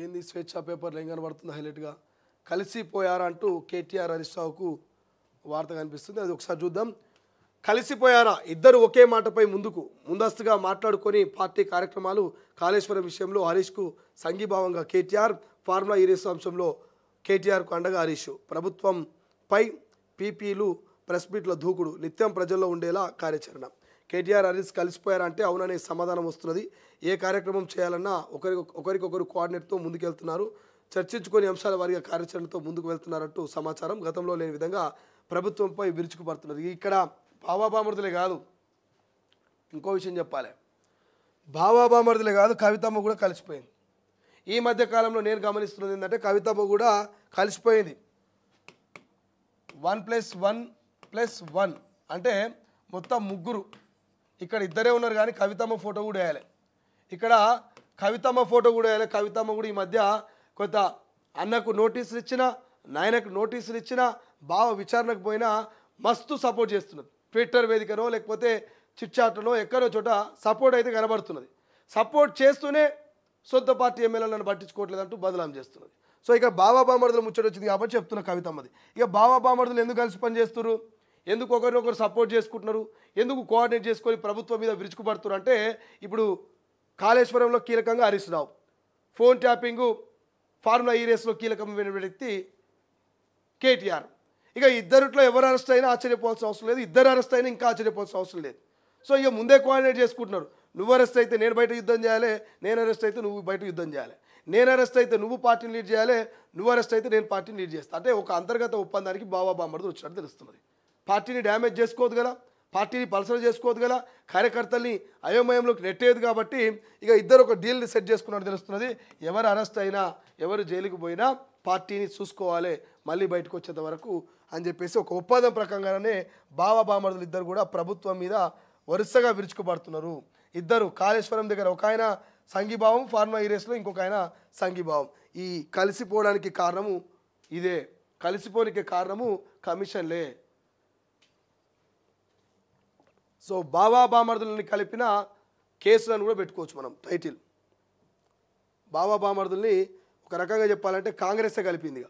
ఏంది స్వేచ్ఛ పేపర్లో ఏం కనబడుతుంది హైలైట్గా కలిసిపోయారా అంటూ కేటీఆర్ హరీష్ రావుకు వార్త కనిపిస్తుంది. అది ఒకసారి చూద్దాం. కలిసిపోయారా ఇద్దరు ఒకే మాటపై ముందస్తుగా మాట్లాడుకొని పార్టీ కార్యక్రమాలు కాళేశ్వరం విషయంలో హరీష్కు సంఘీభావంగా కేటీఆర్, ఫార్ములా ఈ రేసు అంశంలో కేటీఆర్కు అండగా హరీష్, ప్రభుత్వంపై పీపీలు ప్రెస్ మీట్ల దూకుడు, నిత్యం ప్రజల్లో ఉండేలా కార్యాచరణ. కేటీఆర్ హరీష్ కలిసిపోయారా అంటే అవుననే సమాధానం వస్తున్నది. ఏ కార్యక్రమం చేయాలన్నా ఒకరికొకరు కోఆర్డినేట్తో ముందుకెళ్తున్నారు, చర్చించుకొని అంశాల వారిగా కార్యాచరణతో ముందుకు వెళ్తున్నారంటూ సమాచారం. గతంలో లేని విధంగా ప్రభుత్వంపై విరుచుకుపడుతున్నారు. ఇక్కడ బావాబామర్దులే కాదు, ఇంకో విషయం చెప్పాలి, బావాబామర్దులే కాదు కవితమ్మ కూడా కలిసిపోయింది. ఈ మధ్య కాలంలో నేను గమనిస్తున్నది ఏంటంటే కవితమ్మ కూడా కలిసిపోయింది. 1+1+1 అంటే మొత్తం ముగ్గురు. ఇక్కడ ఇద్దరే ఉన్నారు కానీ కవితమ్మ ఫోటో కూడా వేయాలి. ఇక్కడ కవితమ్మ ఫోటో కూడా వేయాలి. కవితమ్మ కూడా ఈ మధ్య కొంత అన్నకు నోటీసులు ఇచ్చిన, నాయనకు నోటీసులు ఇచ్చిన, బావ విచారణకు పోయినా మస్తు సపోర్ట్ చేస్తున్నది. ట్విట్టర్ వేదికనో లేకపోతే చిట్చాట్నో ఎక్కడో చోట సపోర్ట్ అయితే కనబడుతున్నది. సపోర్ట్ చేస్తూనే సొంత పార్టీ ఎమ్మెల్యేలను పట్టించుకోవట్లేదంటూ బదలాం చేస్తున్నది. సో ఇక బావాబామర్దులు ముచ్చట వచ్చింది కాబట్టి చెప్తున్న కవితమ్మది. ఇక బావాబామర్దులు ఎందుకు కలిసి పనిచేస్తున్నారు, ఎందుకు ఒకరినొకరు సపోర్ట్ చేసుకుంటున్నారు, ఎందుకు కోఆర్డినేట్ చేసుకొని ప్రభుత్వం మీద విరుచుకుపడుతున్నారు అంటే ఇప్పుడు కాళేశ్వరంలో కీలకంగా Harish Rao, phone tapping formula ఈ రేస్లో కీలకమైన వ్యక్తి కేటీఆర్. ఇక ఇద్దరిట్లో ఎవరు అరెస్ట్ అయినా ఆశ్చర్యపోవాల్సిన అవసరం లేదు, ఇద్దరు అరెస్ట్ అయినా ఇంకా ఆశ్చర్యపోవాల్సిన అవసరం లేదు. సో ఇక ముందే కోఆర్డినేట్ చేసుకుంటున్నారు. నువ్వు అరెస్ట్ అయితే నేను బయట యుద్ధం చేయాలి, నేను అరెస్ట్ అయితే నువ్వు బయట యుద్ధం చేయాలి, నేను అరెస్ట్ అయితే నువ్వు పార్టీని లీడ్ చేయాలి, నువ్వు అరెస్ట్ అయితే నేను పార్టీని లీడ్ చేస్తాను. అంటే ఒక అంతర్గత ఒప్పందానికి బావాబామర్దులు వచ్చినట్టు తెలుస్తున్నది. పార్టీని డ్యామేజ్ చేసుకోవద్దు కదా, పార్టీని పల్సర్ చేసుకోవద్దు కదా, కార్యకర్తల్ని అయోమయంలోకి నెట్టేది కాబట్టి ఇక ఇద్దరు ఒక డీల్ని సెట్ చేసుకున్నట్టు తెలుస్తున్నది. ఎవరు అరెస్ట్ అయినా ఎవరు జైలుకి పోయినా పార్టీని చూసుకోవాలి మళ్ళీ బయటకు వచ్చేంత వరకు అని చెప్పేసి ఒక ఒప్పందం ప్రకారంగానే బావాబామర్దులు ఇద్దరు కూడా ప్రభుత్వం మీద వరుసగా విరుచుకుపడుతున్నారు. ఇద్దరు కాళేశ్వరం దగ్గర ఒక ఆయన సంఘీభావం, ఫార్ములా ఈ రేస్లో ఇంకొక ఆయన సంఘీభావం. ఈ కలిసిపోవడానికి కారణము ఇదే, కలిసిపోనికి కారణము కమిషన్లే. సో బావాబామర్దులని కలిపిన కేసులను కూడా పెట్టుకోవచ్చు మనం టైటిల్. బావాబామర్దుల్ని ఒక రకంగా చెప్పాలంటే కాంగ్రెసే కలిపింది.